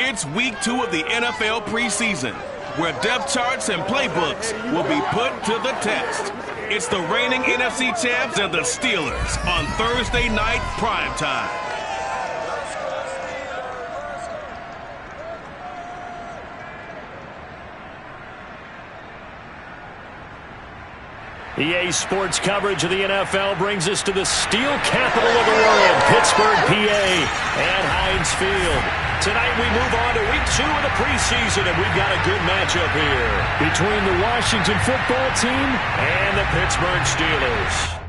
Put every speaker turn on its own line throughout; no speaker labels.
It's week 2 of the NFL preseason, where depth charts and playbooks will be put to the test. It's the reigning NFC champs and the Steelers on Thursday night primetime.
EA Sports coverage of the NFL brings us to the steel capital of the world, Pittsburgh, PA, and Heinz Field. Tonight we move on to week 2 of the preseason, and we've got a good matchup here between the Washington football team and the Pittsburgh Steelers.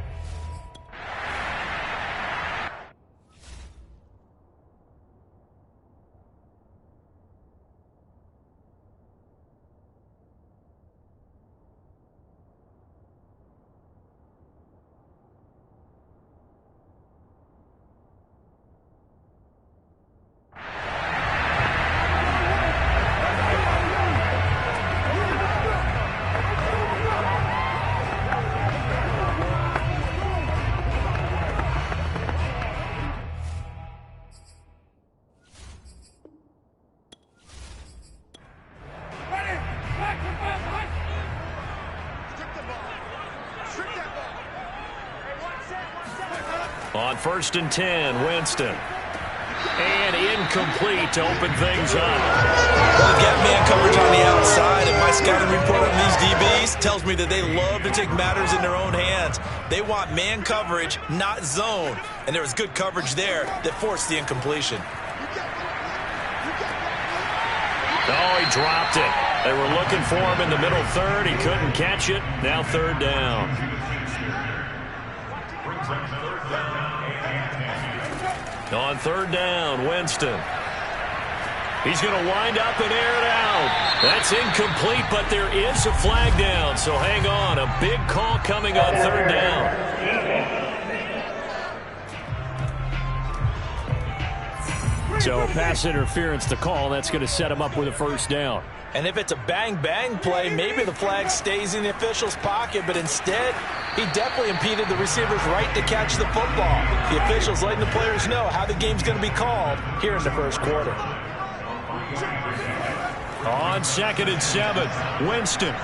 On 1st and 10, Winston. And incomplete to open things up.
Well, they've got man coverage on the outside, and my scouting report on these DBs tells me that they love to take matters in their own hands. They want man coverage, not zone. And there was good coverage there that forced the incompletion.
Oh, he dropped it. They were looking for him in the middle third. He couldn't catch it. Now 3rd down. On 3rd down, Winston. He's going to wind up and air it out. That's incomplete, but there is a flag down, so hang on. A big call coming on 3rd down. So pass interference to call. That's going to set him up with a 1st down.
And if it's a bang-bang play, maybe the flag stays in the official's pocket, but instead, he definitely impeded the receiver's right to catch the football. The officials letting the players know how the game's going to be called here in the 1st quarter.
On 2nd and 7, Winston.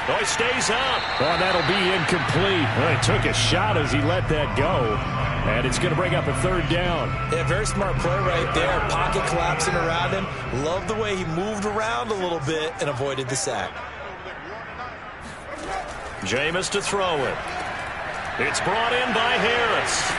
Oh, he stays up. Oh, that'll be incomplete. Well, he took a shot as he let that go. And it's going to bring up a 3rd down.
Yeah, very smart play right there. Pocket collapsing around him. Love the way he moved around a little bit and avoided the sack.
Jameis to throw it. It's brought in by Harris.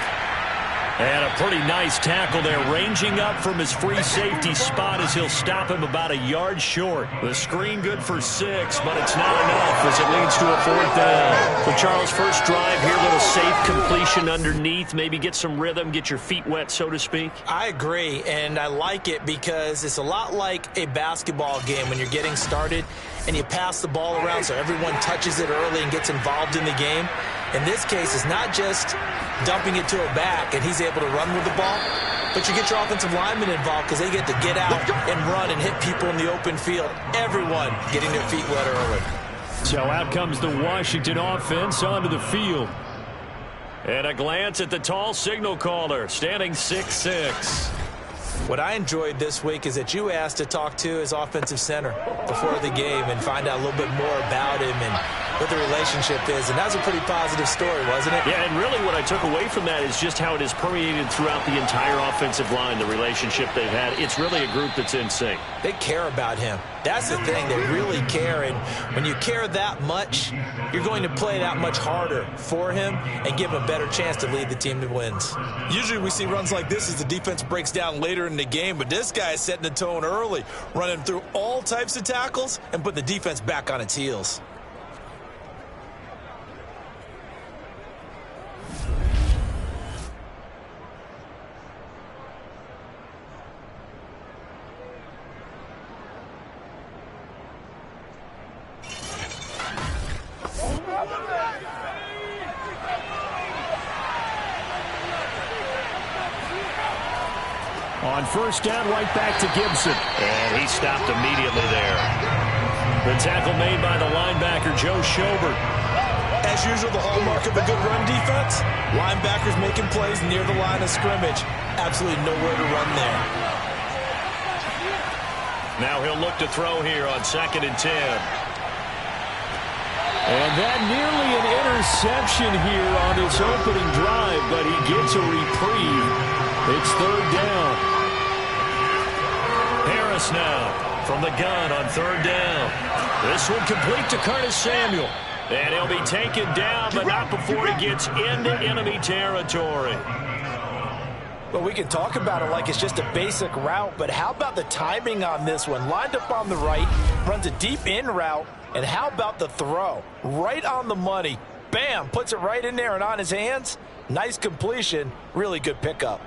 And a pretty nice tackle there, ranging up from his free safety spot as he'll stop him about a yard short. The screen good for 6, but it's not enough as it leads to a 4th down. So Charles, first drive here, little safe completion underneath, maybe get some rhythm, get your feet wet, so to speak.
I agree, and I like it because it's a lot like a basketball game when you're getting started and you pass the ball around so everyone touches it early and gets involved in the game. In this case, it's not just dumping it to a back and he's able to run with the ball, but you get your offensive linemen involved because they get to get out and run and hit people in the open field. Everyone getting their feet wet early.
So out comes the Washington offense onto the field. And a glance at the tall signal caller, standing 6'6".
What I enjoyed this week is that you asked to talk to his offensive center before the game and find out a little bit more about him and what the relationship is. And that was a pretty positive story, wasn't it?
Yeah, and really what I took away from that is just how it is permeated throughout the entire offensive line, the relationship they've had. It's really a group that's in sync.
They care about him. That's the thing. They really care. And when you care that much, you're going to play that much harder for him and give him a better chance to lead the team to wins. Usually we see runs like this as the defense breaks down later in the game, but this guy is setting the tone early, running through all types of tackles and putting the defense back on its heels.
On 1st down, right back to Gibson. And he stopped immediately there. The tackle made by the linebacker, Joe Schobert.
As usual, the hallmark of a good run defense, linebackers making plays near the line of scrimmage. Absolutely nowhere to run there.
Now he'll look to throw here on 2nd and 10. And that nearly an interception here on his opening drive, but he gets a reprieve. It's 3rd down. Harris now from the gun on 3rd down. This one complete to Curtis Samuel. And he'll be taken down, but not before he gets into enemy territory.
Well, we can talk about it like it's just a basic route, but how about the timing on this one? Lined up on the right, runs a deep in route, and how about the throw? Right on the money. Bam, puts it right in there and on his hands. Nice completion, really good pickup.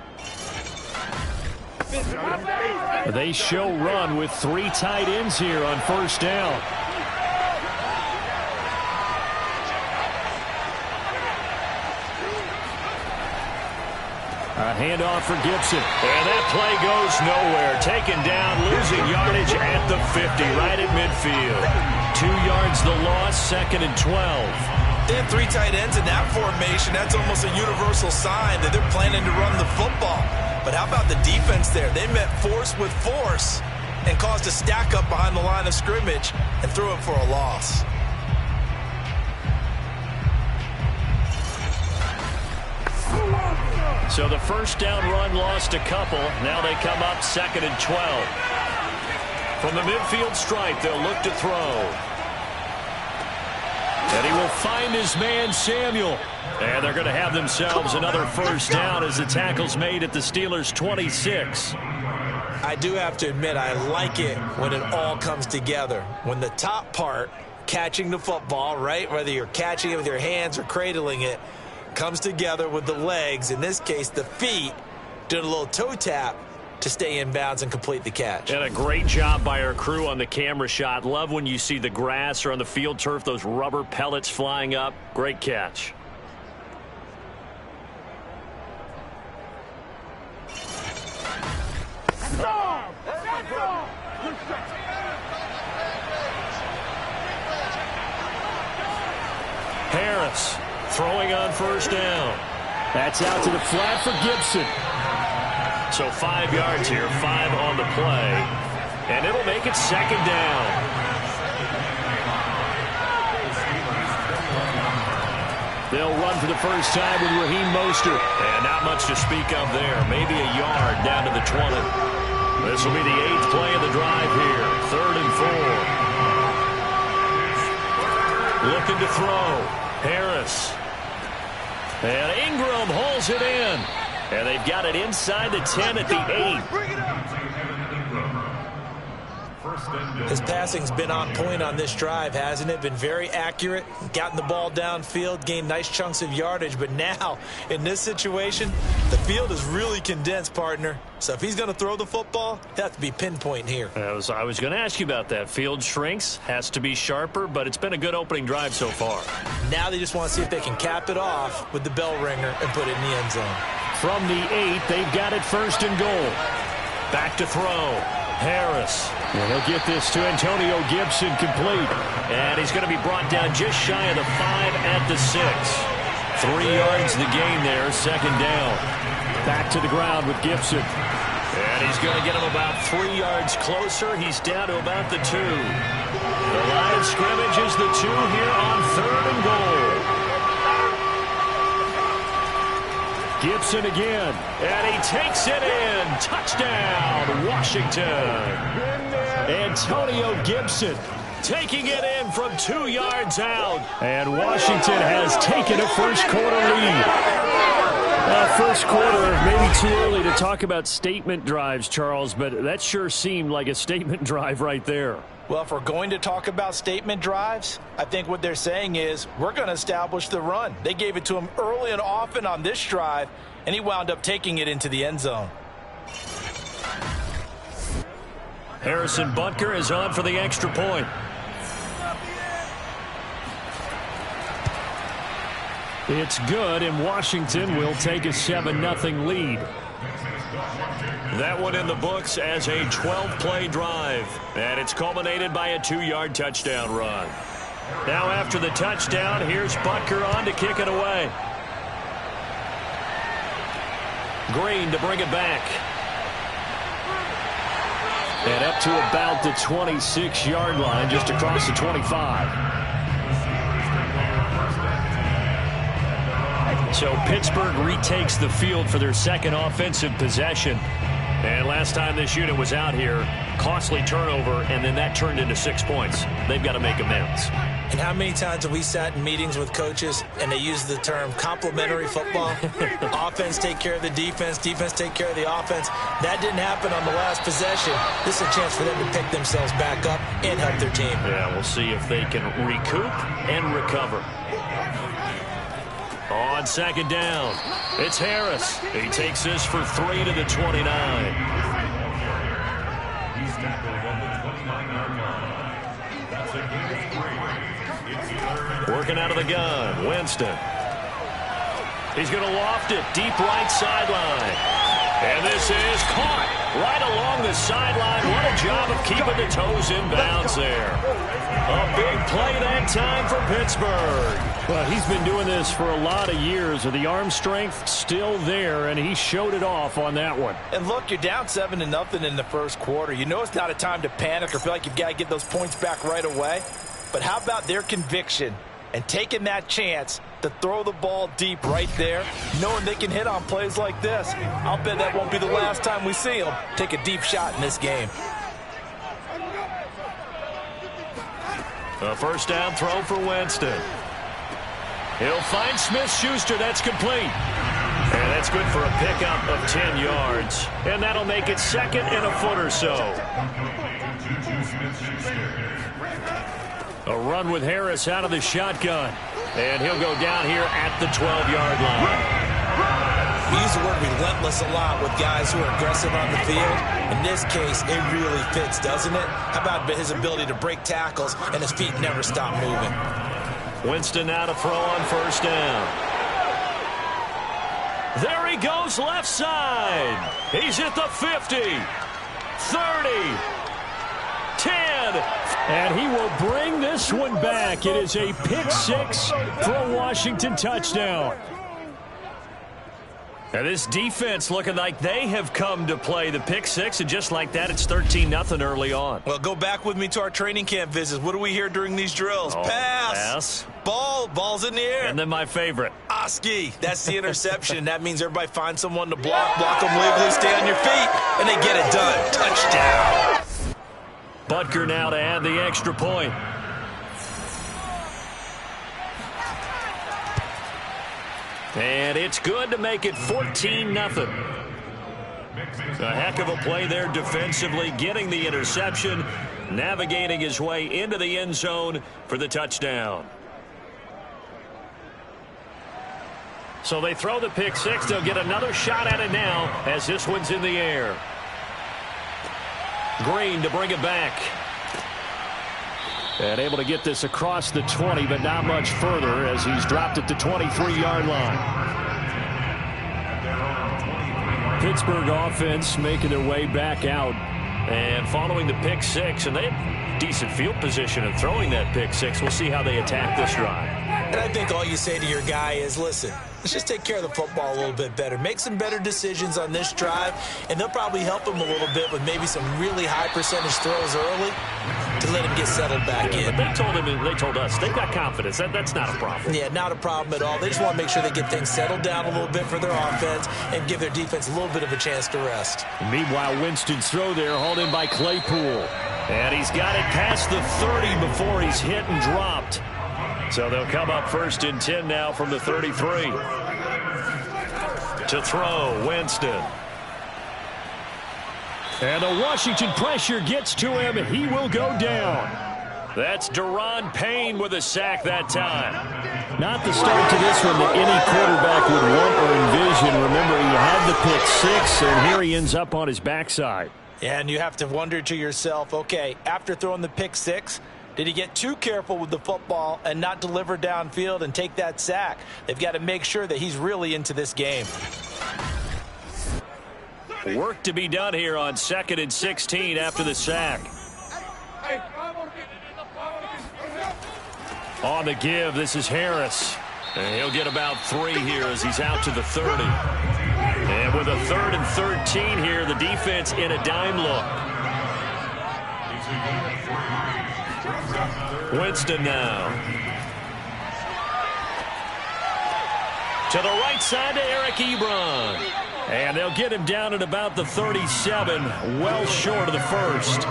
They show run with 3 tight ends here on 1st down. A handoff for Gibson. And that play goes nowhere. Taken down, losing yardage at the 50, right at midfield. 2 yards the loss, 2nd and 12.
They have 3 tight ends in that formation. That's almost a universal sign that they're planning to run the football. But how about the defense there? They met force with force and caused a stack up behind the line of scrimmage and threw it for a loss.
So the 1st down run lost a couple. Now they come up 2nd and 12. From the midfield stripe, they'll look to throw. And he will find his man, Samuel. And they're going to have themselves another 1st down as the tackle's made at the Steelers' 26.
I do have to admit, I like it when it all comes together. When the top part, catching the football, right, whether you're catching it with your hands or cradling it, comes together with the legs, in this case the feet, doing a little toe tap to stay in bounds and complete the catch.
And a great job by our crew on the camera shot. Love when you see the grass or on the field turf, those rubber pellets flying up. Great catch. Harris throwing on 1st down. That's out to the flat for Gibson. So 5 yards here, 5 on the play. And it'll make it 2nd down. They'll run for the first time with Raheem Mostert. And not much to speak of there. Maybe a yard down to the 20. This will be the 8th play of the drive here. 3rd and 4. Looking to throw. Harris. And Ingram hauls it in. And they've got it inside the 10 at the 8.
His passing's been on point on this drive, hasn't it? Been very accurate, gotten the ball downfield, gained nice chunks of yardage. But now, in this situation, the field is really condensed, partner. So if he's going to throw the football, it has to be pinpoint here.
I was going to ask you about that. Field shrinks, has to be sharper, but it's been a good opening drive so far.
Now they just want to see if they can cap it off with the bell ringer and put it in the end zone.
From the 8, they've got it 1st and goal. Back to throw. Harris. And he'll get this to Antonio Gibson complete. And he's going to be brought down just shy of the 5 at the 6. 3 yards the gain there, 2nd down. Back to the ground with Gibson. And he's going to get him about 3 yards closer. He's down to about the 2. The line of scrimmage is the 2 here on 3rd and goal. Gibson again, and he takes it in. Touchdown, Washington. Antonio Gibson taking it in from 2 yards out. And Washington has taken a 1st quarter lead. First quarter, maybe too early to talk about statement drives, Charles, but that sure seemed like a statement drive right there.
Well, if we're going to talk about statement drives, I think what they're saying is we're going to establish the run. They gave it to him early and often on this drive, and he wound up taking it into the end zone.
Harrison Butker is on for the extra point. It's good, and Washington will take a 7-0 lead. That one in the books as a 12-play drive, and it's culminated by a 2-yard touchdown run. Now after the touchdown, here's Butker on to kick it away. Green to bring it back. And up to about the 26-yard line, just across the 25. So Pittsburgh retakes the field for their second offensive possession. And last time this unit was out here, costly turnover, and then that turned into 6 points. They've got to make amends.
And how many times have we sat in meetings with coaches and they use the term complementary football? Offense take care of the defense, defense take care of the offense. That didn't happen on the last possession. This is a chance for them to pick themselves back up and help their team.
Yeah, we'll see if they can recoup and recover. On second down, it's Harris. He takes this for 3 to the 29. Working out of the gun, Winston. He's going to loft it deep right sideline. And this is caught right along the sideline. What a job of keeping the toes in bounds there. A big play that time for Pittsburgh.
Well, he's been doing this for a lot of years. The arm strength still there, and he showed it off on that one.
And look, you're down 7-0 in the first quarter. You know it's not a time to panic or feel like you've got to get those points back right away. But how about their conviction and taking that chance to throw the ball deep right there, knowing they can hit on plays like this? I'll bet that won't be the last time we see them take a deep shot in this game.
A first down throw for Winston. He'll find Smith-Schuster. That's complete. And that's good for a pickup of 10 yards. And that'll make it second and a foot or so. A run with Harris out of the shotgun. And he'll go down here at the 12-yard line.
We use the word relentless a lot with guys who are aggressive on the field. In this case, it really fits, doesn't it? How about his ability to break tackles and his feet never stop moving?
Winston now to throw on first down. There he goes left side. He's at the 50, 30, 10.
And he will bring this one back. It is a pick six for a Washington touchdown.
And this defense looking like they have come to play the pick six, and just like that, it's 13-0 early on.
Well, go back with me to our training camp visits. What do we hear during these drills? Pass. Ball's in the air.
And then my favorite.
Oski. That's the interception. That means everybody finds someone to block them legally, stay on your feet, and they get it done. Touchdown.
Butker now to add the extra point. And it's good to make it 14-0. A heck of a play there defensively, getting the interception, navigating his way into the end zone for the touchdown. So they throw the pick six. They'll get another shot at it now as this one's in the air. Green to bring it back.
And able to get this across the 20, but not much further as he's dropped it to 23-yard line. Pittsburgh offense making their way back out.
And following the pick six, and they have decent field position in throwing that pick six. We'll see how they attack this drive.
And I think all you say to your guy is, listen, let's just take care of the football a little bit better. Make some better decisions on this drive, and they'll probably help him a little bit with maybe some really high percentage throws early to let him get settled back in.
But they told us they've got confidence. That's not a problem.
Yeah, not a problem at all. They just want to make sure they get things settled down a little bit for their offense and give their defense a little bit of a chance to rest.
Meanwhile, Winston's throw there hauled in by Claypool.
And he's got it past the 30 before he's hit and dropped. So they'll come up first and 10 now from the 33. To throw, Winston.
And the Washington pressure gets to him. He will go down.
That's Deron Payne with a sack that time.
Not the start to this one that any quarterback would want or envision. Remember, he had the pick six, and here he ends up on his backside.
Yeah, and you have to wonder to yourself, okay, after throwing the pick six, did he get too careful with the football and not deliver downfield and take that sack? They've got to make sure that he's really into this game.
Work to be done here on 2nd and 16 after the sack. On the give, this is Harris. And he'll get about 3 here as he's out to the 30. And with a 3rd and 13 here, the defense in a dime look. Winston now. To the right side to Eric Ebron. And they'll get him down at about the 37, well short of the first.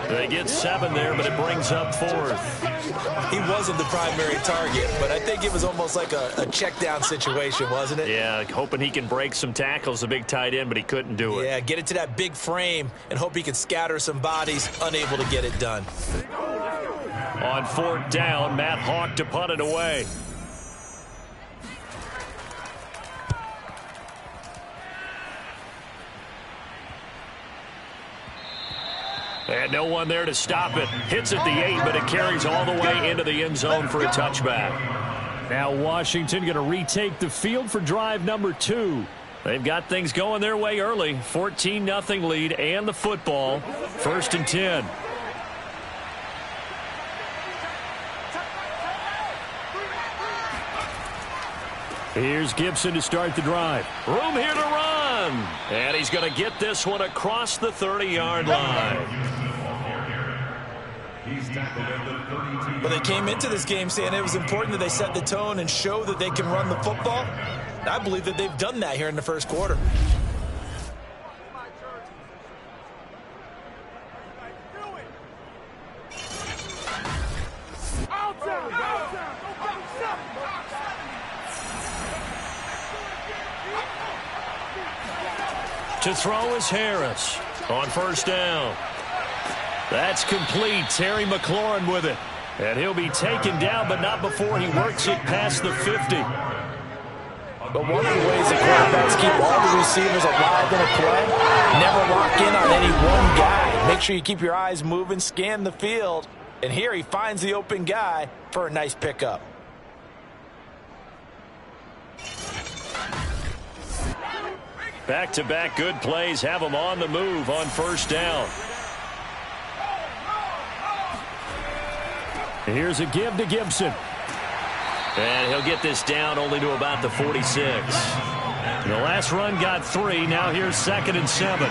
They get 7 there, but it brings up 4th.
He wasn't the primary target, but I think it was almost like a check down situation, wasn't it?
Yeah, hoping he can break some tackles, the big tight end, but he couldn't do it.
Yeah, get it to that big frame and hope he can scatter some bodies, unable to get it done.
On 4th down, Matt Hawk to punt it away. And no one there to stop it. Hits at the 8, but it carries all the way into the end zone for a touchback.
Now Washington going to retake the field for drive number 2.
They've got things going their way early. 14-0 lead and the football. 1st and 10.
Here's Gibson to start the drive.
Room here to run. And he's going to get this one across the 30-yard line.
But they came into this game saying it was important that they set the tone and show that they can run the football. And I believe that they've done that here in the first quarter.
To throw is Harris on 1st down. That's complete. Terry McLaurin with it. And he'll be taken down, but not before he works it past the 50.
But one of the ways that quarterbacks keep all the receivers alive in a play, never lock in on any one guy. Make sure you keep your eyes moving, scan the field. And here he finds the open guy for a nice pickup.
Back-to-back good plays have him on the move on 1st down.
Here's a give to Gibson.
And he'll get this down only to about the 46.
The last run got 3. Now here's 2nd and 7.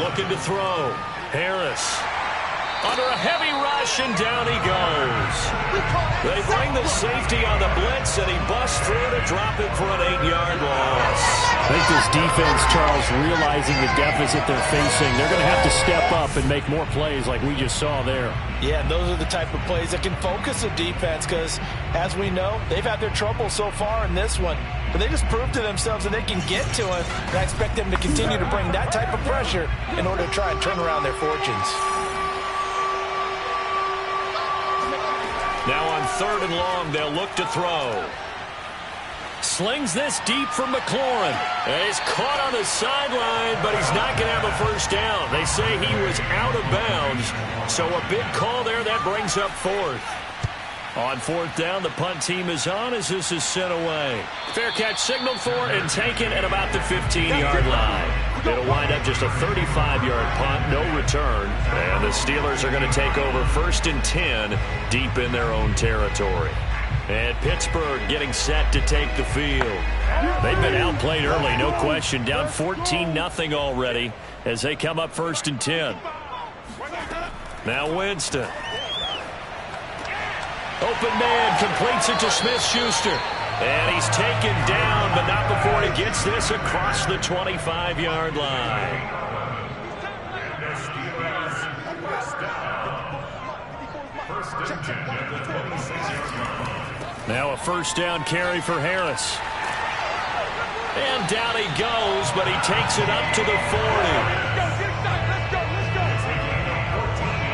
Looking to throw. Harris. Under a heavy rush, and down he goes. They bring the safety on the blitz, and he busts through to drop it for an 8-yard loss.
I think this defense, Charles, realizing the deficit they're facing, they're going to have to step up and make more plays like we just saw there.
Yeah, and those are the type of plays that can focus a defense because, as we know, they've had their trouble so far in this one. But they just proved to themselves that they can get to him, and I expect them to continue to bring that type of pressure in order to try and turn around their fortunes.
Now on 3rd and long, they'll look to throw. Slings this deep for McLaurin. And he's caught on the sideline, but he's not going to have a 1st down. They say he was out of bounds. So a big call there. That brings up 4th. On 4th down, the punt team is on as this is sent away. Fair catch signaled for and taken at about the 15-yard line. It'll wind up just a 35-yard punt, no return. And the Steelers are going to take over 1st and 10 deep in their own territory. And Pittsburgh getting set to take the field. They've been outplayed early, no question. Down 14-0 already as they come up 1st and 10. Now Winston. Open man completes it to Smith-Schuster. And he's taken down, but not before he gets this across the 25-yard line. Now a 1st down carry for Harris. And down he goes, but he takes it up to the 40.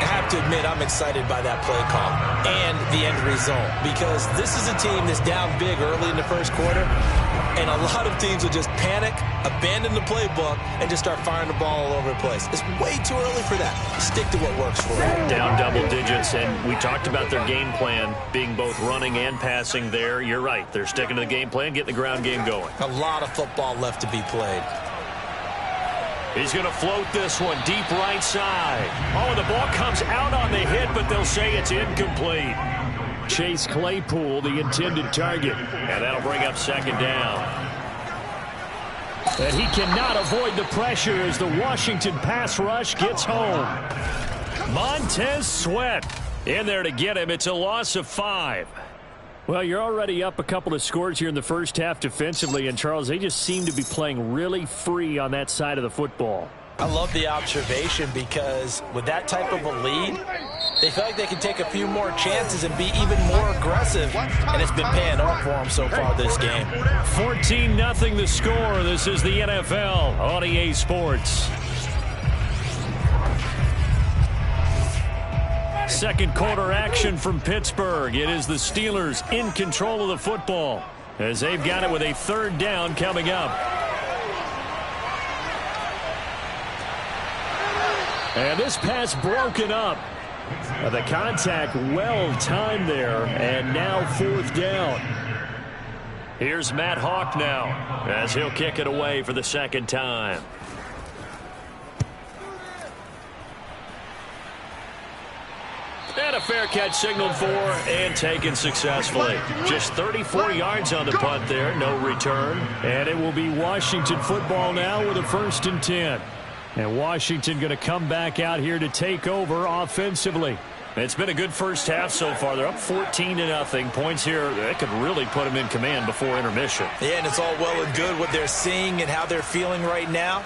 I have to admit, I'm excited by that play call and the end result because this is a team that's down big early in the first quarter, and a lot of teams will just panic, abandon the playbook, and just start firing the ball all over the place. It's way too early for that. Stick to what works for them.
Down double digits, and we talked about their game plan being both running and passing there. You're right. They're sticking to the game plan, getting the ground game going.
A lot of football left to be played.
He's going to float this one deep right side. Oh, and the ball comes out on the hit, but they'll say it's incomplete.
Chase Claypool, the intended target.
And that'll bring up 2nd down.
And he cannot avoid the pressure as the Washington pass rush gets home. Montez Sweat in there to get him. It's a loss of 5. Well, you're already up a couple of scores here in the first half defensively, and Charles, they just seem to be playing really free on that side of the football.
I love the observation because with that type of a lead, they feel like they can take a few more chances and be even more aggressive, and it's been paying off for them so far this game.
14-0 the score. This is the NFL on EA Sports. Second quarter action from Pittsburgh. It is the Steelers in control of the football as they've got it with a third down coming up. And this pass broken up. The contact well timed there, and now fourth down. Here's Matt Hawk now as he'll kick it away for the second time. And a fair catch signaled for and taken successfully. Just 34 yards on the punt there, no return. And it will be Washington football now with a 1st and 10. And Washington going to come back out here to take over offensively. It's been a good first half so far. They're up 14-0. Points here, that could really put them in command before intermission.
Yeah, and it's all well and good what they're seeing and how they're feeling right now.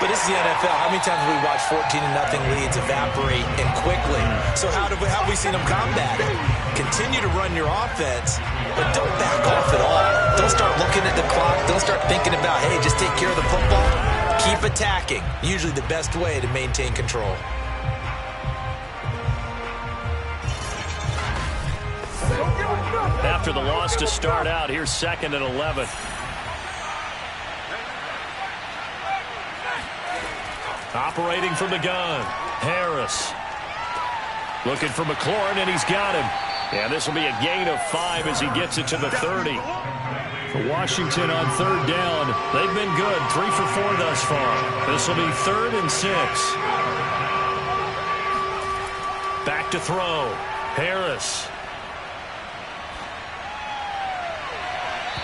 But this is the NFL. How many times have we watched 14-0 leads evaporate and quickly? So how have we seen them combat it? Continue to run your offense, but don't back off at all. Don't start looking at the clock. Don't start thinking about, hey, just take care of the football. Keep attacking. Usually the best way to maintain control.
After the loss to start out, here's 2nd and 11. Operating from the gun, Harris. Looking for McLaurin, and he's got him. And this will be a gain of 5 as he gets it to the 30. For Washington on third down, they've been good, 3 for 4 thus far. This will be 3rd and 6. Back to throw, Harris.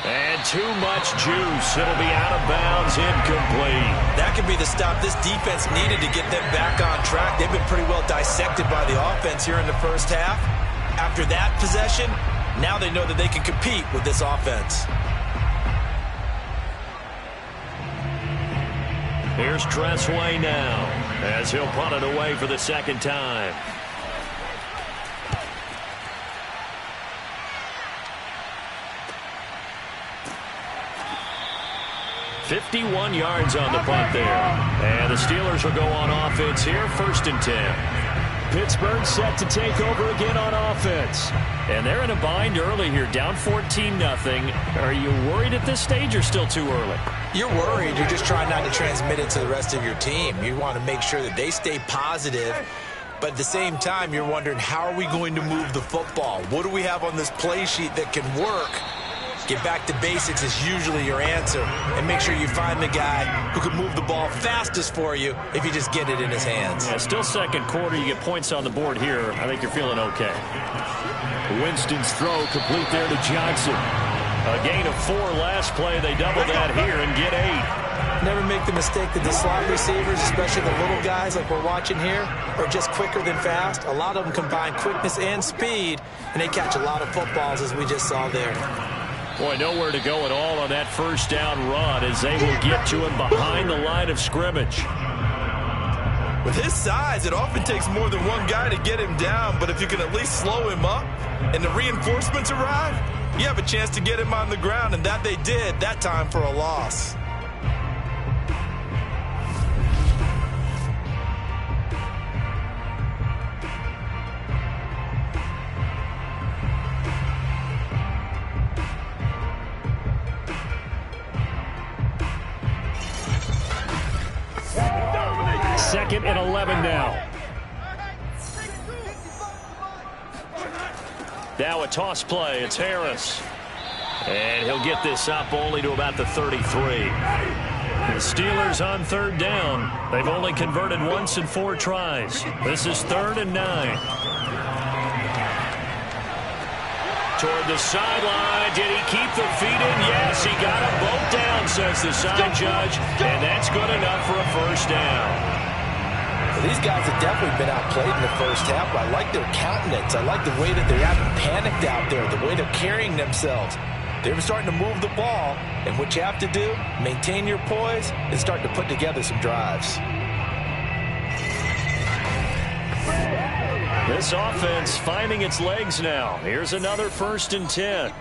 And too much juice. It'll be out of bounds, incomplete.
That could be the stop this defense needed to get them back on track. They've been pretty well dissected by the offense here in the first half. After that possession, now they know that they can compete with this offense.
Here's Tressway now as he'll punt it away for the second time. 51 yards on the punt there. And the Steelers will go on offense here, 1st and 10. Pittsburgh set to take over again on offense. And they're in a bind early here, down 14-0. Are you worried at this stage or still too early?
You're worried. You're just trying not to transmit it to the rest of your team. You want to make sure that they stay positive. But at the same time, you're wondering, how are we going to move the football? What do we have on this play sheet that can work? Get back to basics is usually your answer. And make sure you find the guy who can move the ball fastest for you if you just get it in his hands.
Yeah, still second quarter. You get points on the board here. I think you're feeling okay. Winston's throw complete there to Johnson. A gain of 4 last play. They double that here and get 8.
Never make the mistake that the slot receivers, especially the little guys like we're watching here, are just quicker than fast. A lot of them combine quickness and speed, and they catch a lot of footballs, as we just saw there.
Boy, nowhere to go at all on that first down run as they will get to him behind the line of scrimmage.
With his size, it often takes more than one guy to get him down, but if you can at least slow him up and the reinforcements arrive, you have a chance to get him on the ground, and that they did, that time for a loss.
Second and 11 now. Now a toss play. It's Harris. And he'll get this up only to about the 33. The Steelers on third down. They've only converted once in 4 tries. This is 3rd and 9.
Toward the sideline. Did he keep the feet in? Yes, he got them both down, says the side judge. And that's good enough for a first down.
Well, these guys have definitely been outplayed in the first half, but I like their countenance. I like the way that they haven't panicked out there, the way they're carrying themselves. They're starting to move the ball, and what you have to do, maintain your poise, and start to put together some drives.
This offense finding its legs now. Here's another 1st and 10.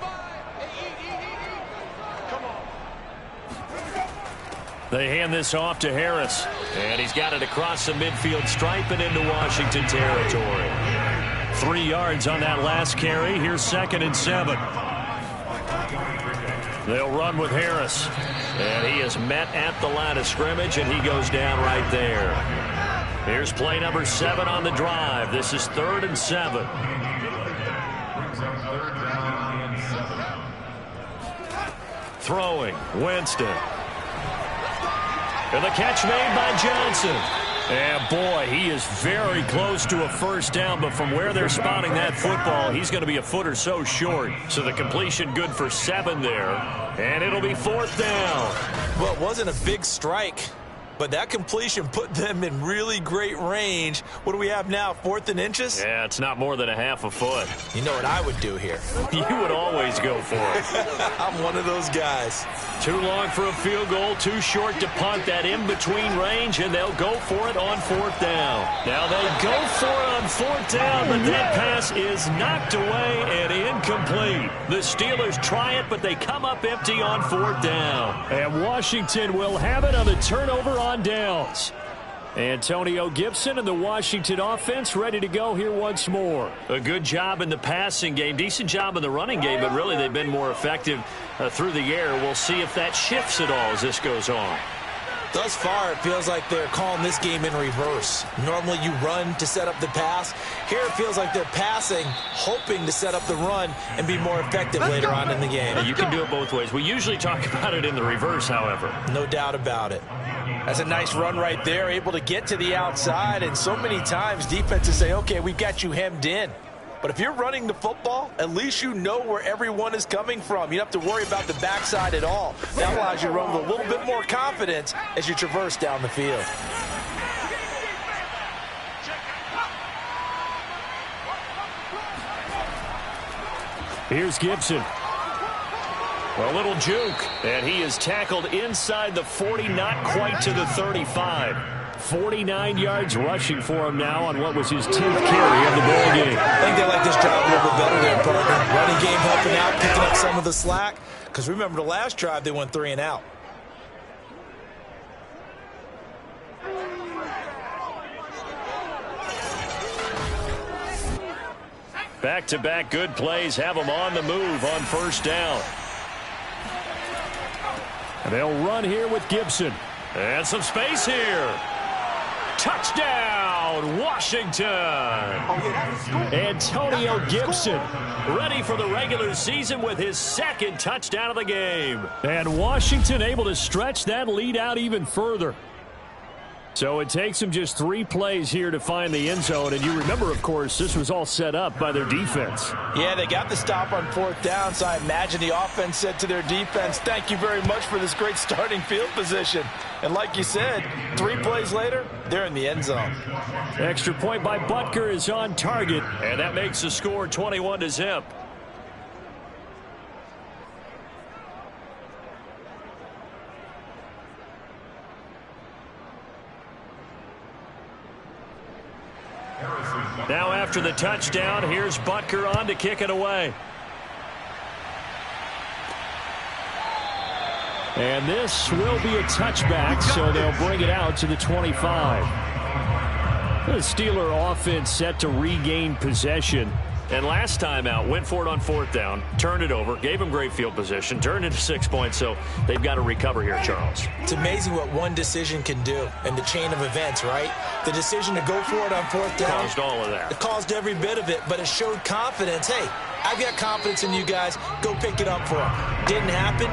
They hand this off to Harris. And he's got it across the midfield stripe and into Washington territory. 3 yards on that last carry. Here's 2nd and 7. They'll run with Harris. And he is met at the line of scrimmage, and he goes down right there. Here's play number 7 on the drive. This is 3rd and 7. Throwing, Winston. And the catch made by Johnson. And boy, he is very close to a first down, but from where they're spotting that football, he's going to be a foot or so short. So the completion good for 7 there. And it'll be 4th down.
Well, it wasn't a big strike, but that completion put them in really great range. What do we have now, 4th and inches?
Yeah, it's not more than a half a foot.
You know what I would do here?
You would always go for it.
I'm one of those guys.
Too long for a field goal, too short to punt. That in-between range, and they'll go for it on 4th down. Now they go for it on 4th down, but that pass is knocked away and incomplete. The Steelers try it, but they come up empty on 4th down. And Washington will have it on the turnover on downs. Antonio Gibson and the Washington offense ready to go here once more. A good job in the passing game, decent job in the running game, but really they've been more effective through the air. We'll see if that shifts at all as this goes on.
Thus far, it feels like they're calling this game in reverse. Normally you run to set up the pass. Here it feels like they're passing, hoping to set up the run and be more effective later on in the game.
You can do it both ways. We usually talk about it in the reverse, however.
No doubt about it. That's a nice run right there, able to get to the outside, and so many times defenses say, okay, we've got you hemmed in. But if you're running the football, at least you know where everyone is coming from. You don't have to worry about the backside at all. That allows you to run with a little bit more confidence as you traverse down the field.
Here's Gibson. A little juke, and he is tackled inside the 40, not quite to the 35. 49 yards rushing for him now on what was his 10th carry of the ball game.
I think they like this drive a little bit better there, partner. Running game helping out, picking up some of the slack. Because remember, the last drive, they went 3 and out.
Back-to-back good plays have them on the move on 1st down. And they'll run here with Gibson. And some space here. Touchdown, Washington. Antonio Gibson ready for the regular season with his 2nd touchdown of the game. And Washington able to stretch that lead out even further. So it takes them just 3 plays here to find the end zone. And you remember, of course, this was all set up by their defense.
Yeah, they got the stop on 4th down, so I imagine the offense said to their defense, thank you very much for this great starting field position. And like you said, 3 plays later, they're in the end zone.
Extra point by Butker is on target, and that makes the score 21-0. Now after the touchdown, here's Butker on to kick it away. And this will be a touchback, so they'll bring it out to the 25. The Steeler offense set to regain possession. And last time out, went for it on 4th down, turned it over, gave them great field position, turned into 6 points, so they've got to recover here, Charles.
It's amazing what one decision can do in the chain of events, right? The decision to go for it on 4th down.
Caused all of that.
It caused every bit of it, but it showed confidence. Hey, I've got confidence in you guys. Go pick it up for them. Didn't happen.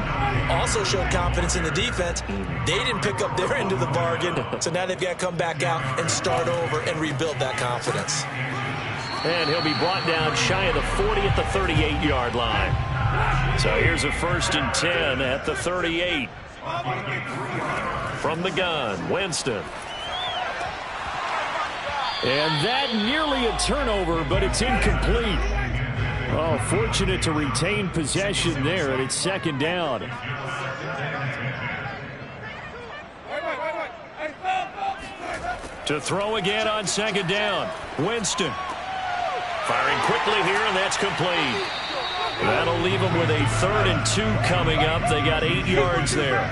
Also showed confidence in the defense. They didn't pick up their end of the bargain, so now they've got to come back out and start over and rebuild that confidence.
And he'll be brought down shy of the 40 at the 38-yard line. So here's a 1st and 10 at the 38. From the gun, Winston.
And that nearly a turnover, but it's incomplete. Oh, fortunate to retain possession there, and it's 2nd down.
To throw again on 2nd down, Winston. Firing quickly here, and that's complete. That'll leave them with a 3rd and 2 coming up. They got 8 yards there.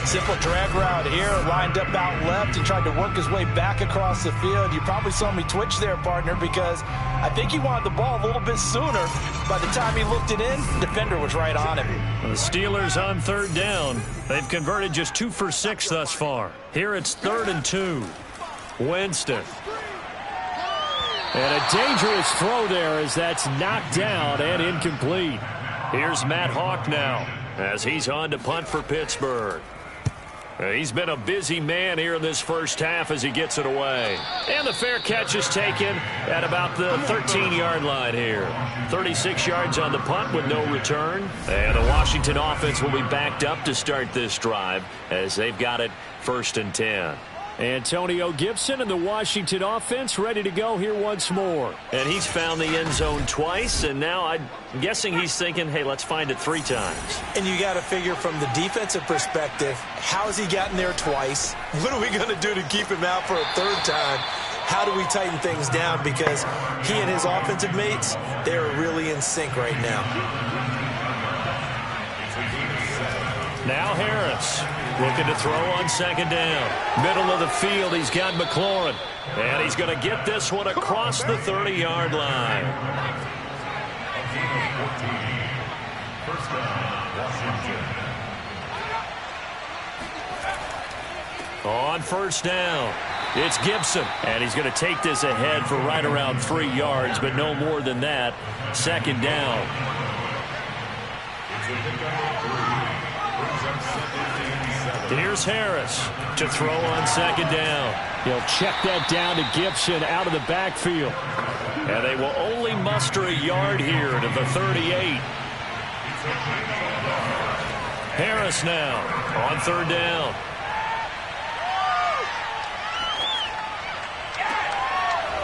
Simple drag route here, lined up out left and tried to work his way back across the field. You probably saw me twitch there, partner, because I think he wanted the ball a little bit sooner. By the time he looked it in, the defender was right on him.
The Steelers on 3rd down. They've converted just 2 for 6 thus far. Here it's 3rd and 2. Winston.
And a dangerous throw there as that's knocked down and incomplete.
Here's Matt Hawk now as he's on to punt for Pittsburgh. He's been a busy man here in this first half as he gets it away. And the fair catch is taken at about the 13-yard line here. 36 yards on the punt with no return. And the Washington offense will be backed up to start this drive as they've got it 1st and 10.
Antonio Gibson and the Washington offense ready to go here once more.
And he's found the end zone twice, and now I'm guessing he's thinking, hey, let's find it 3 times.
And you got to figure from the defensive perspective, how has he gotten there twice? What are we going to do to keep him out for a 3rd time? How do we tighten things down? Because he and his offensive mates, they're really in sync right now.
Now Harris looking to throw on 2nd down. Middle of the field, he's got McLaurin. And he's going to get this one across the 30-yard line. On 1st down, it's Gibson. And he's going to take this ahead for right around 3 yards, but no more than that. 2nd down. Here's Harris to throw on 2nd down.
He'll check that down to Gibson out of the backfield.
And they will only muster a yard here to the 38. Harris now on 3rd down.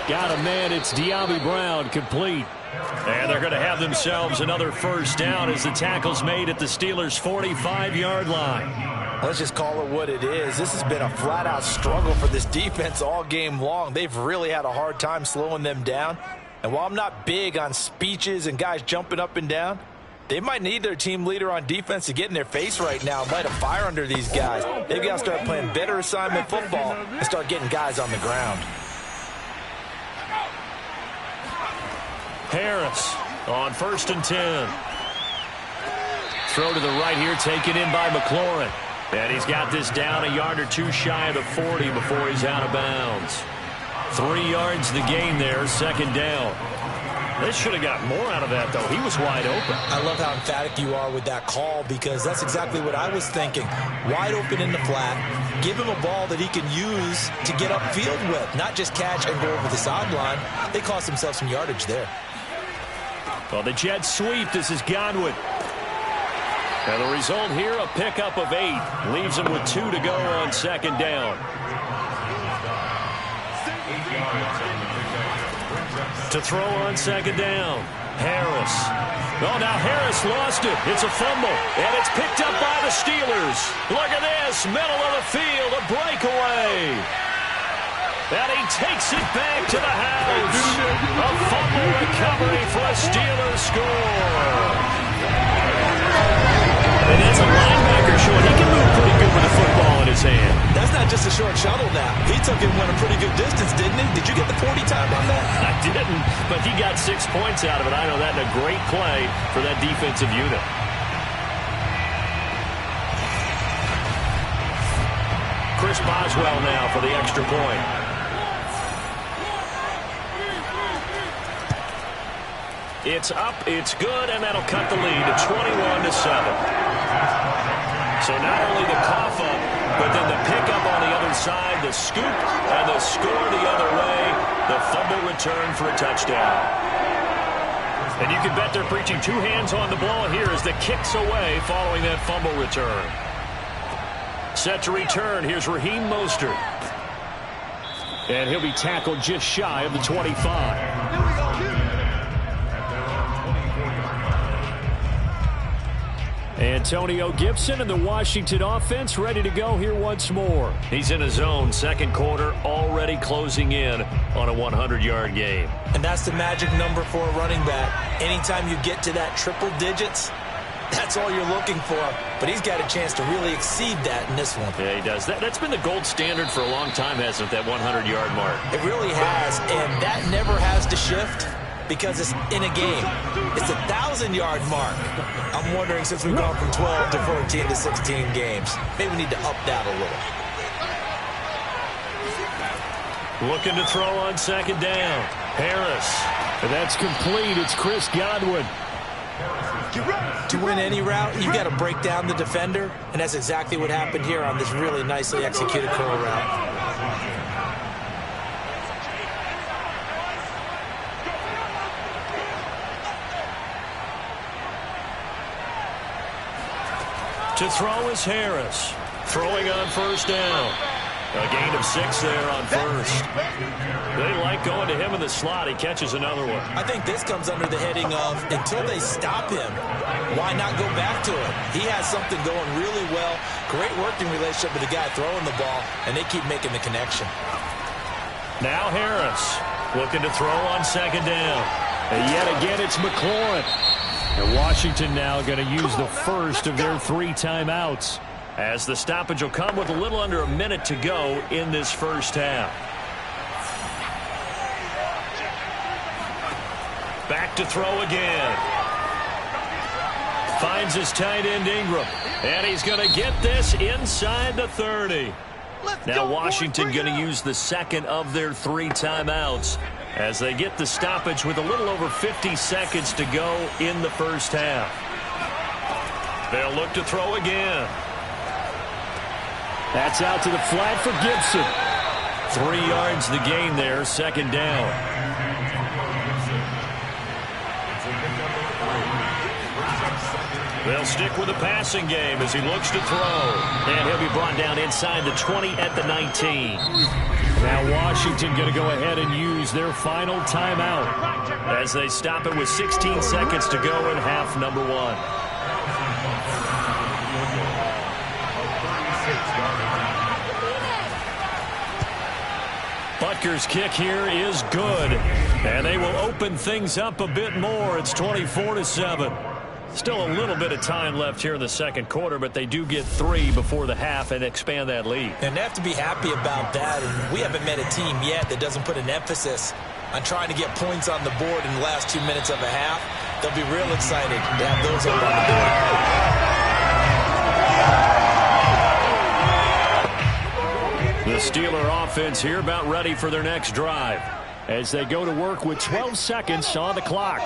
Got a man, it's De'Ami Brown, complete.
And they're going to have themselves another 1st down as the tackle's made at the Steelers' 45-yard line.
Let's just call it what it is. This has been a flat-out struggle for this defense all game long. They've really had a hard time slowing them down. And while I'm not big on speeches and guys jumping up and down, they might need their team leader on defense to get in their face right now and light a fire under these guys. They've got to start playing better assignment football and start getting guys on the ground.
Harris on 1st and 10. Throw to the right here, taken in by McLaurin. And he's got this down a yard or 2 shy of the 40 before he's out of bounds. 3 yards the gain there, 2nd down. They should have got more out of that, though. He was wide open.
I love how emphatic you are with that call because that's exactly what I was thinking. Wide open in the flat. Give him a ball that he can use to get upfield with, not just catch and go over the sideline. They cost themselves some yardage there.
Well, the jet sweep. This is Godwin. And the result here, a pickup of 8. Leaves them with 2 to go on 2nd down. To throw on 2nd down, Harris. Oh, now Harris lost it. It's a fumble, and it's picked up by the Steelers. Look at this, middle of the field, a breakaway. And he takes it back to the house. A fumble recovery for a Steelers score. And that's a linebacker showing he can move pretty good with a football in his hand.
That's not just a short shuttle now. He took it and went a pretty good distance, didn't he? Did you get the 40 time on that?
I didn't, but he got 6 points out of it. I know that in a great play for that defensive unit. Chris Boswell now for the extra point. It's up, it's good, and that'll cut the lead to 21-7. So not only the cough up, but then the pickup on the other side, the scoop, and the score the other way. The fumble return for a touchdown. And you can bet they're preaching two hands on the ball here as the kick's away following that fumble return. Set to return. Here's Raheem Mostert. And he'll be tackled just shy of the 25. Antonio Gibson and the Washington offense ready to go here once more. He's in his own second quarter, already closing in on a 100-yard game.
And that's the magic number for a running back. Anytime you get to that triple digits, that's all you're looking for. But he's got a chance to really exceed that in this one.
Yeah, he does. That's been the gold standard for a long time, hasn't it, that 100-yard mark?
It really has, and that never has to shift because it's in a game. It's a 1,000-yard mark. I'm wondering, since we've gone from 12 to 14 to 16 games, maybe we need to up that a little.
Looking to throw on second down. Harris.
And that's complete. It's Chris Godwin.
To win any route, you've got to break down the defender, and that's exactly what happened here on this really nicely executed curl route.
To throw is Harris. Throwing on first down. A gain of 6 there on first. They like going to him in the slot. He catches another one.
I think this comes under the heading of, until they stop him, why not go back to him? He has something going really well. Great working relationship with the guy throwing the ball, and they keep making the connection.
Now Harris looking to throw on second down.
And yet again, it's McLaurin. And Washington now going to use the first of their 3 timeouts.
As the stoppage will come with a little under a minute to go in this first half. Back to throw again. Finds his tight end Ingram. And he's going to get this inside the 30. Now Washington going to use the second of their 3 timeouts as they get the stoppage with a little over 50 seconds to go in the first half. They'll look to throw again.
That's out to the flat for Gibson.
3 yards the gain there, second down. They'll stick with the passing game as he looks to throw. And he'll be brought down inside the 20 at the 19.
Now Washington going to go ahead and use their final timeout
as they stop it with 16 seconds to go in half number 1. Butker's kick here is good, and they will open things up a bit more. It's 24-7. Still a little bit of time left here in the second quarter, but they do get 3 before the half and expand that lead.
And they have to be happy about that, and we haven't met a team yet that doesn't put an emphasis on trying to get points on the board in the last 2 minutes of a half. They'll be real excited to have those up on the board.
The Steeler offense here about ready for their next drive
as they go to work with 12 seconds on the clock.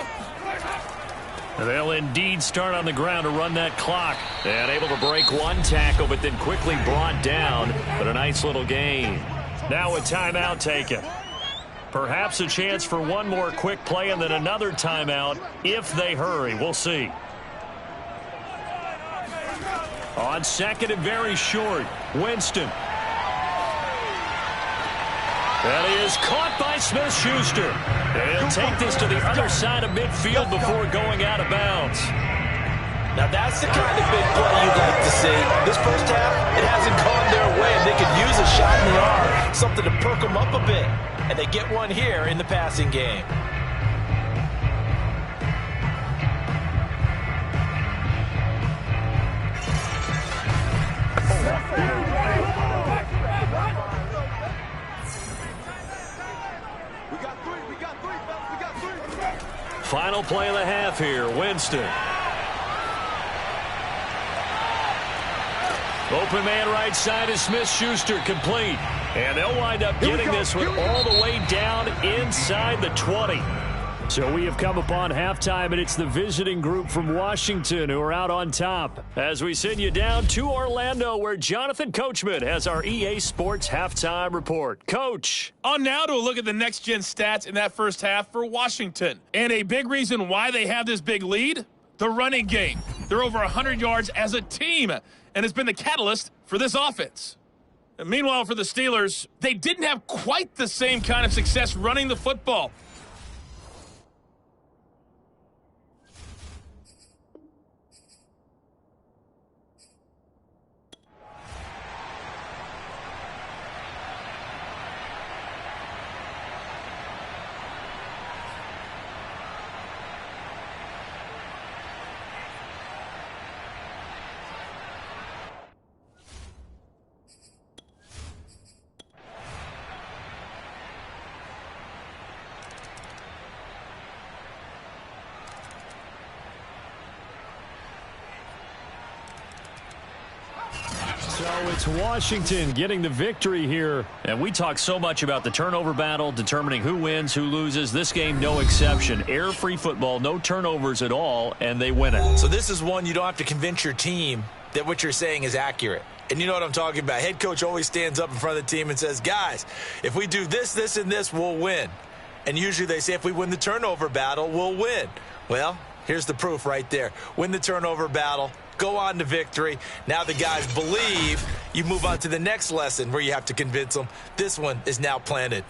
They'll indeed start on the ground to run that clock. And able to break 1 tackle, but then quickly brought down. But a nice little gain. Now a timeout taken. Perhaps a chance for one more quick play and then another timeout if they hurry. We'll see. On second and very short, Winston. That is caught by Smith-Schuster. And he'll take this to the other side of midfield before going out of bounds.
Now that's the kind of big play you'd like to see. This first half, it hasn't gone their way, and they could use a shot in the arm, something to perk them up a bit. And they get one here in the passing game.
Final play of the half here, Winston. Open man right side is Smith-Schuster, complete. And they'll wind up getting this one all the way down inside the 20. So we have come upon halftime, and it's the visiting group from Washington who are out on top. As we send you down to Orlando, where Jonathan Coachman has our EA Sports halftime report. Coach.
On now to a look at the next-gen stats in that first half for Washington. And a big reason why they have this big lead, the running game. They're over 100 yards as a team, and it's been the catalyst for this offense. And meanwhile, for the Steelers, they didn't have quite the same kind of success running the football.
So it's Washington getting the victory here.
And we talk so much about the turnover battle, determining who wins, who loses. This game, no exception. Error-free football, no turnovers at all, and they win it.
So this is one you don't have to convince your team that what you're saying is accurate. And you know what I'm talking about. Head coach always stands up in front of the team and says, guys, if we do this, this, and this, we'll win. And usually they say if we win the turnover battle, we'll win. Well, here's the proof right there. Win the turnover battle. Go on to victory. Now the guys believe. You move on to the next lesson where you have to convince them. This one is now planted.